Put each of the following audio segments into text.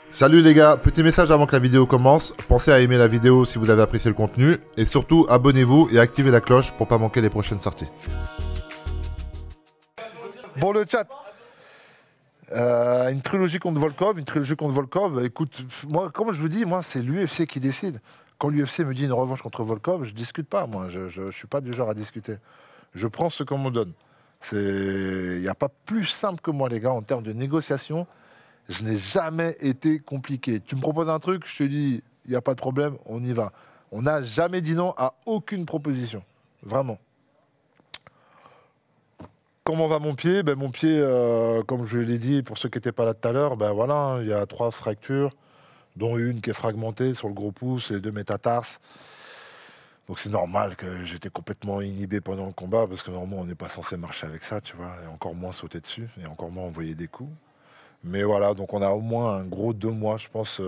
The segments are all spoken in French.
Salut les gars, petit message avant que la vidéo commence, pensez à aimer la vidéo si vous avez apprécié le contenu, et surtout abonnez-vous et activez la cloche pour pas manquer les prochaines sorties. Bon, le chat, une trilogie contre Volkov, écoute, moi, comme je vous dis, moi c'est l'UFC qui décide. Quand l'UFC me dit une revanche contre Volkov, je discute pas, moi, je suis pas du genre à discuter. Je prends ce qu'on me donne. Il n'y a pas plus simple que moi les gars en termes de négociation. Je n'ai jamais été compliqué. Tu me proposes un truc, je te dis, il n'y a pas de problème, on y va. On n'a jamais dit non à aucune proposition. Vraiment. Comment va mon pied? Ben, mon pied, comme je l'ai dit, pour ceux qui n'étaient pas là tout à l'heure, ben voilà, hein, il y a 3 fractures, dont une qui est fragmentée sur le gros pouce et 2 métatarses. Donc c'est normal que j'étais complètement inhibé pendant le combat, parce que normalement on n'est pas censé marcher avec ça, tu vois, et encore moins sauter dessus, et encore moins envoyer des coups. Mais voilà, donc on a au moins un gros 2 mois, je pense,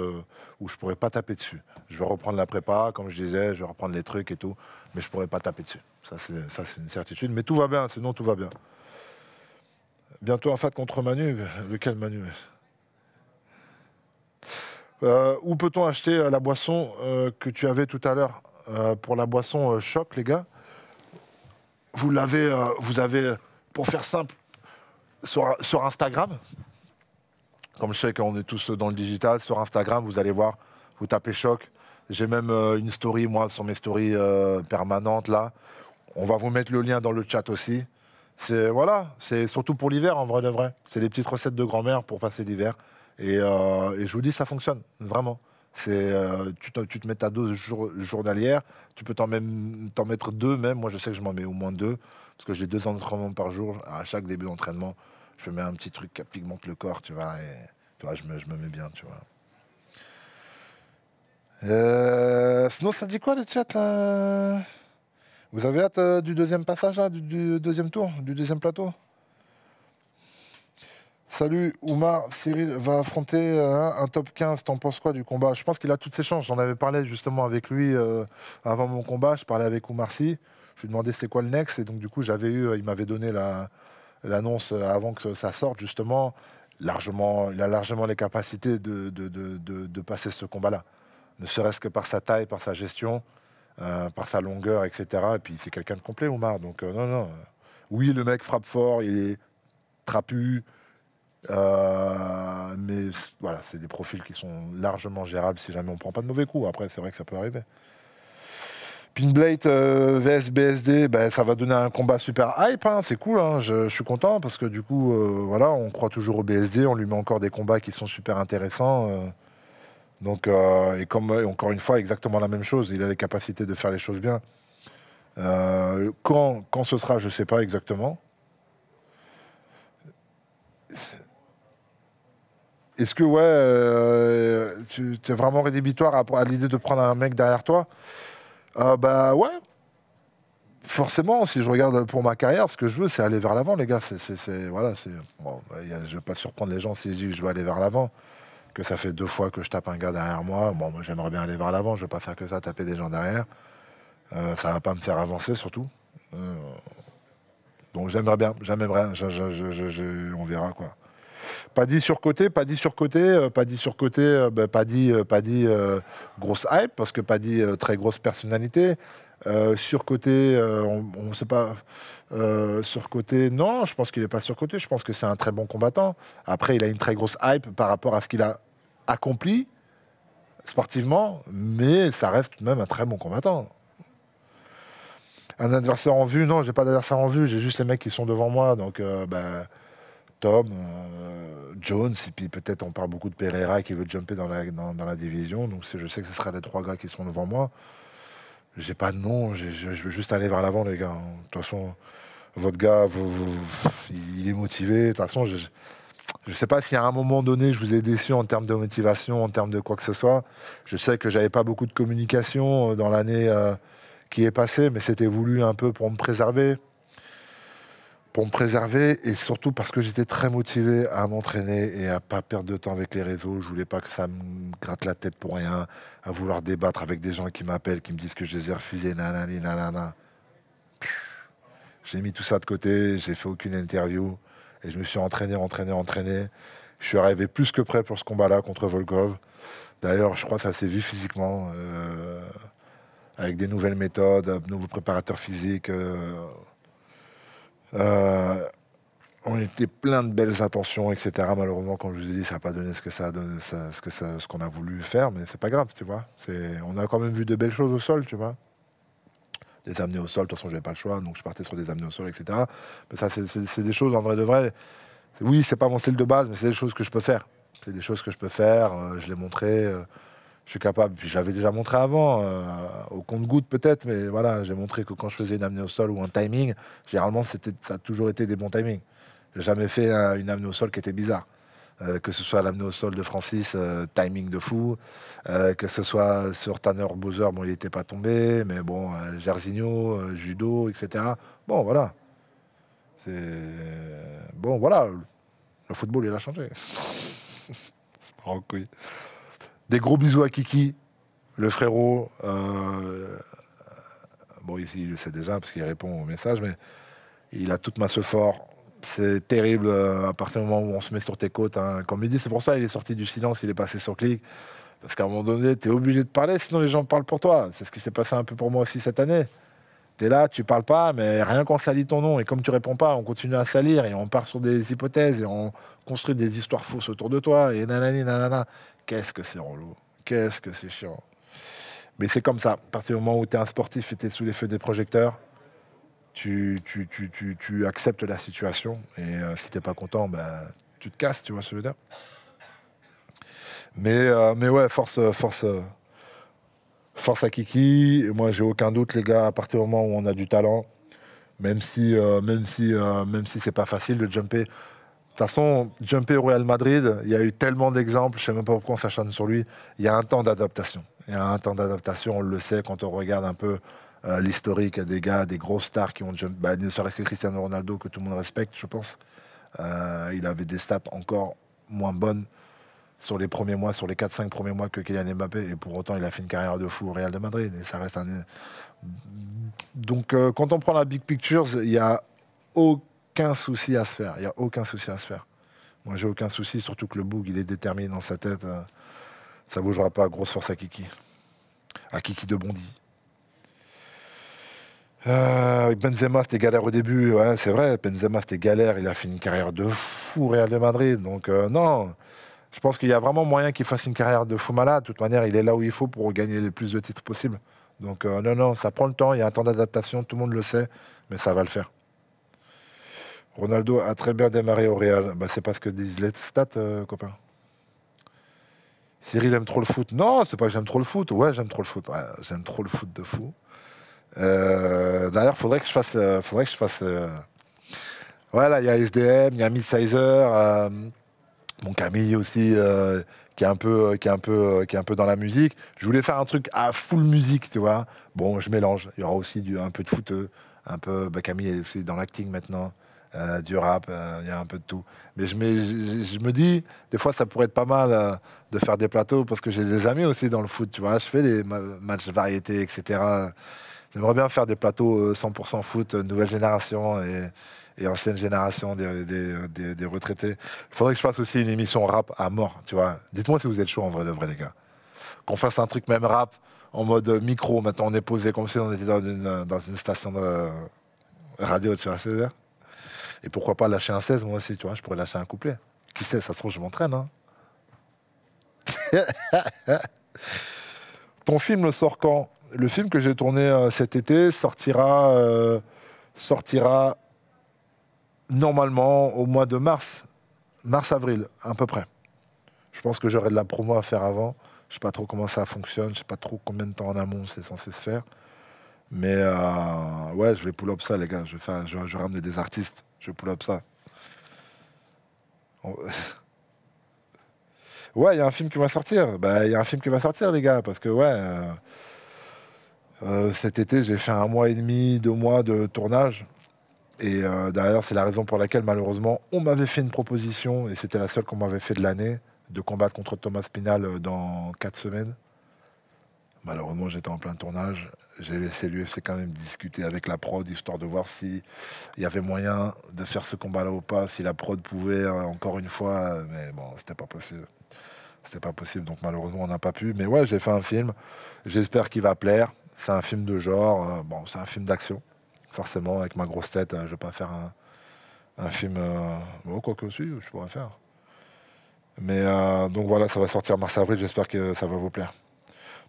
où je pourrais pas taper dessus. Je vais reprendre la prépa, comme je disais, je vais reprendre les trucs et tout, mais je pourrais pas taper dessus. Ça, c'est une certitude. Mais tout va bien, sinon tout va bien. Bientôt un fight contre Manu. Lequel Manu? Où peut-on acheter la boisson que tu avais tout à l'heure? Pour la boisson Choc, les gars, vous avez, pour faire simple, sur Instagram. Comme je sais qu'on est tous dans le digital, sur Instagram, vous allez voir, vous tapez Choc. J'ai même une story, moi, sur mes stories permanentes, là. On va vous mettre le lien dans le chat aussi. Voilà, c'est surtout pour l'hiver, en vrai de vrai. C'est les petites recettes de grand-mère pour passer l'hiver. Et je vous dis, ça fonctionne, vraiment. Tu te mets ta dose journalière. Tu peux t'en mettre 2 même. Moi, je sais que je m'en mets au moins 2. Parce que j'ai 2 entraînements par jour. À chaque début d'entraînement, je mets un petit truc qui pigmente le corps, tu vois. Et tu vois, je me mets bien, tu vois. Sinon, ça dit quoi le chat là? Vous avez hâte du deuxième passage, là, du deuxième tour, du deuxième plateau? Salut, Oumar, Cyril va affronter un top 15. T'en penses quoi du combat? Je pense qu'il a toutes ses chances. J'en avais parlé justement avec lui avant mon combat. Je parlais avec Oumar Sy. Je lui demandais c'était quoi le next. Et donc, du coup, il m'avait donné l'annonce avant que ça sorte, justement. Il a largement les capacités de passer ce combat-là. Ne serait-ce que par sa taille, par sa gestion, par sa longueur, etc. Et puis, c'est quelqu'un de complet, Oumar. Donc, non, non. Oui, le mec frappe fort, il est trapu. Mais voilà, c'est des profils qui sont largement gérables si jamais on prend pas de mauvais coups. Après, c'est vrai que ça peut arriver. Pinblade vs BSD, ben, ça va donner un combat super hype, hein, c'est cool, hein, je suis content parce que du coup, voilà, on croit toujours au BSD, on lui met encore des combats qui sont super intéressants. Donc, et comme encore une fois, exactement la même chose, il a les capacités de faire les choses bien. Quand ce sera, je ne sais pas exactement. Est-ce que, ouais, tu es vraiment rédhibitoire à l'idée de prendre un mec derrière toi? Bah ouais, forcément, si je regarde pour ma carrière, ce que je veux, c'est aller vers l'avant, les gars. Voilà, bon, je ne vais pas surprendre les gens si je dis que je veux aller vers l'avant, que ça fait 2 fois que je tape un gars derrière moi. Bon, moi, j'aimerais bien aller vers l'avant, je ne vais pas faire que ça, taper des gens derrière. Ça ne va pas me faire avancer, surtout. Donc j'aimerais bien, on verra, quoi. Pas dit surcoté, pas dit surcoté, pas dit surcoté, pas dit grosse hype, parce que pas dit très grosse personnalité. Surcoté, on ne sait pas. Surcoté, non, je pense qu'il n'est pas surcoté. Je pense que c'est un très bon combattant. Après, il a une très grosse hype par rapport à ce qu'il a accompli sportivement, mais ça reste même un très bon combattant. Un adversaire en vue, non, j'ai pas d'adversaire en vue, j'ai juste les mecs qui sont devant moi, donc Tom, Jones, et puis peut-être on parle beaucoup de Pereira qui veut jumper dans la division, donc je sais que ce sera les 3 gars qui sont devant moi. J'ai pas de nom, je veux juste aller vers l'avant, les gars. De toute façon, votre gars, il est motivé. De toute façon, je ne sais pas si à un moment donné, je vous ai déçu en termes de motivation, en termes de quoi que ce soit. Je sais que j'avais pas beaucoup de communication dans l'année qui est passée, mais c'était voulu un peu pour me préserver. Pour me préserver et surtout parce que j'étais très motivé à m'entraîner et à pas perdre de temps avec les réseaux. Je voulais pas que ça me gratte la tête pour rien, à vouloir débattre avec des gens qui m'appellent, qui me disent que je les ai refusés, nanani, nanana. J'ai mis tout ça de côté, j'ai fait aucune interview et je me suis entraîné. Je suis arrivé plus que prêt pour ce combat-là contre Volkov. D'ailleurs, je crois que ça s'est vu physiquement, avec des nouvelles méthodes, un nouveau préparateur physique. On était plein de belles intentions, etc. Malheureusement, comme je vous ai dit, ça n'a pas donné ce que ça a donné, ce qu'on a voulu faire, mais c'est pas grave, tu vois. On a quand même vu de belles choses au sol, tu vois. Des amenés au sol, de toute façon, j'avais pas le choix, donc je partais sur des amenés au sol, etc. Mais ça, c'est des choses, en vrai de vrai. Oui, c'est pas mon style de base, mais c'est des choses que je peux faire. C'est des choses que je peux faire, je l'ai montré, je suis capable. Puis j'avais déjà montré avant, au compte-goutte peut-être, mais voilà, j'ai montré que quand je faisais une amenée au sol ou un timing, généralement, ça a toujours été des bons timings. J'ai jamais fait une amenée au sol qui était bizarre. Que ce soit l'amenée au sol de Francis, timing de fou, que ce soit sur Tanner Bowser, bon, il n'était pas tombé, mais bon, Jairzinho, judo, etc. Bon, voilà. Bon, voilà. Le football, il a changé. Oh, oui. Des gros bisous à Kiki, le frérot. Bon, ici, il le sait déjà parce qu'il répond aux messages, mais il a toute ma masse fort. C'est terrible à partir du moment où on se met sur tes côtes. Hein. Comme il dit, c'est pour ça qu'il est sorti du silence, il est passé sur clic. Parce qu'à un moment donné, tu es obligé de parler, sinon les gens parlent pour toi. C'est ce qui s'est passé un peu pour moi aussi cette année. Tu es là, tu parles pas, mais rien qu'on salit ton nom. Et comme tu réponds pas, on continue à salir et on part sur des hypothèses et on construit des histoires fausses autour de toi. Et nanani, nanana. Qu'est-ce que c'est relou. Qu'est-ce que c'est chiant. Mais c'est comme ça. À partir du moment où tu es un sportif et tu es sous les feux des projecteurs, tu acceptes la situation. Et si tu n'es pas content, ben, tu te casses, tu vois ce que je veux dire. Mais ouais, force à Kiki. Et moi, j'ai aucun doute, les gars, à partir du moment où on a du talent, même si c'est pas facile de jumper. De toute façon, jumper au Real Madrid, il y a eu tellement d'exemples, je sais même pas pourquoi on s'acharne sur lui. Il y a un temps d'adaptation. Il y a un temps d'adaptation, on le sait quand on regarde un peu l'historique des gars, des grosses stars qui ont jumpé. Bah, ne serait-ce que Cristiano Ronaldo, que tout le monde respecte, je pense. Il avait des stats encore moins bonnes sur les premiers mois, sur les 4-5 premiers mois que Kylian Mbappé. Et pour autant, il a fait une carrière de fou au Real de Madrid. Et ça reste un... Donc, quand on prend la big picture, il n'y a aucun souci à se faire. Il n'y a aucun souci à se faire. Moi, j'ai aucun souci, surtout que le boug, il est déterminé dans sa tête. Ça ne bougera pas. Grosse force à Kiki. À Kiki de Bondy. Avec Benzema, c'était galère au début. Ouais, c'est vrai, Benzema, c'était galère. Il a fait une carrière de fou au Real de Madrid. Donc, non... Je pense qu'il y a vraiment moyen qu'il fasse une carrière de fou malade. De toute manière, il est là où il faut pour gagner le plus de titres possible. Donc non, ça prend le temps, il y a un temps d'adaptation, tout le monde le sait, mais ça va le faire. Ronaldo a très bien démarré au Real. Bah, c'est pas ce que disent les stats, copain. Cyril aime trop le foot. Non, c'est pas que j'aime trop le foot. Ouais, j'aime trop le foot. Ouais, j'aime trop le foot de fou. D'ailleurs, faudrait que je fasse... Voilà, il y a SDM, il y a Midsizer... Mon Camille aussi, qui est un peu dans la musique. Je voulais faire un truc à full musique, tu vois. Bon, je mélange. Il y aura aussi un peu de footeux, un peu. Bah, Camille est aussi dans l'acting maintenant, du rap. Il y a un peu de tout. Mais je me dis, des fois, ça pourrait être pas mal de faire des plateaux parce que j'ai des amis aussi dans le foot, tu vois. Je fais des matchs variétés, etc. J'aimerais bien faire des plateaux 100% foot, nouvelle génération et ancienne génération des retraités. Il faudrait que je fasse aussi une émission rap à mort, tu vois. Dites-moi si vous êtes chaud en vrai de vrai, les gars. Qu'on fasse un truc même rap en mode micro. Maintenant, on est posé comme si on était dans une station de radio, tu vois ce que je veux dire. Et pourquoi pas lâcher un 16, moi aussi, tu vois. Je pourrais lâcher un couplet. Qui sait, ça se trouve, je m'entraîne, hein. Ton film sort quand? Le film que j'ai tourné cet été sortira normalement au mois de mars-avril, à peu près. Je pense que j'aurai de la promo à faire avant. Je sais pas trop comment ça fonctionne, je sais pas trop combien de temps en amont c'est censé se faire. Mais ouais, je vais pull up ça, les gars. Je vais ramener des artistes, je vais pull up ça. Ouais, il y a un film qui va sortir. Bah, il y a un film qui va sortir, les gars, parce que ouais, cet été, j'ai fait 1 mois et demi, 2 mois de tournage. Et d'ailleurs, c'est la raison pour laquelle, malheureusement, on m'avait fait une proposition, et c'était la seule qu'on m'avait fait de l'année, de combattre contre Thomas Pinal dans 4 semaines. Malheureusement, j'étais en plein tournage. J'ai laissé l'UFC quand même discuter avec la prod, histoire de voir s'il y avait moyen de faire ce combat-là ou pas, si la prod pouvait, encore une fois. Mais bon, c'était pas possible. C'était pas possible, donc malheureusement, on n'a pas pu. Mais ouais, j'ai fait un film. J'espère qu'il va plaire. C'est un film de genre. Bon, c'est un film d'action. Forcément, avec ma grosse tête, je vais pas faire un film... bon, quoi que aussi, je pourrais faire. Mais donc voilà, ça va sortir mars-avril. J'espère que ça va vous plaire.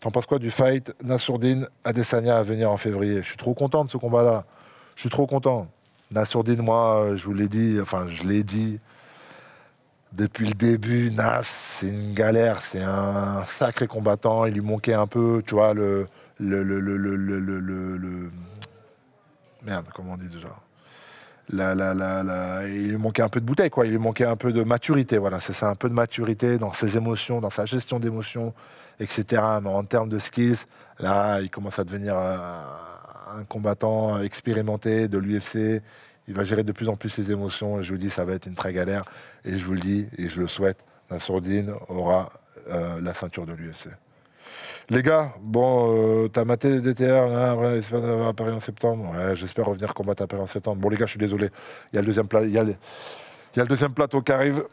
T'en penses quoi du fight Nassourdine Adesanya à venir en février? Je suis trop content de ce combat-là. Je suis trop content. Nassourdine, moi, je vous l'ai dit, enfin, je l'ai dit depuis le début. Nas, c'est une galère. C'est un sacré combattant. Il lui manquait un peu, tu vois, merde, comment on dit déjà? Il lui manquait un peu de bouteille, quoi. Il lui manquait un peu de maturité, voilà. C'est ça, un peu de maturité dans ses émotions, dans sa gestion d'émotions, etc. Mais en termes de skills, là, il commence à devenir un combattant expérimenté de l'UFC. Il va gérer de plus en plus ses émotions. Et je vous dis, ça va être une très galère. Et je vous le dis, et je le souhaite, Nassourdine aura la ceinture de l'UFC. Les gars, bon, t'as maté DTR, là, ouais, il va à Paris en septembre. Ouais, j'espère revenir combattre à Paris en septembre. Bon, les gars, je suis désolé. Il y a le deuxième plateau qui arrive.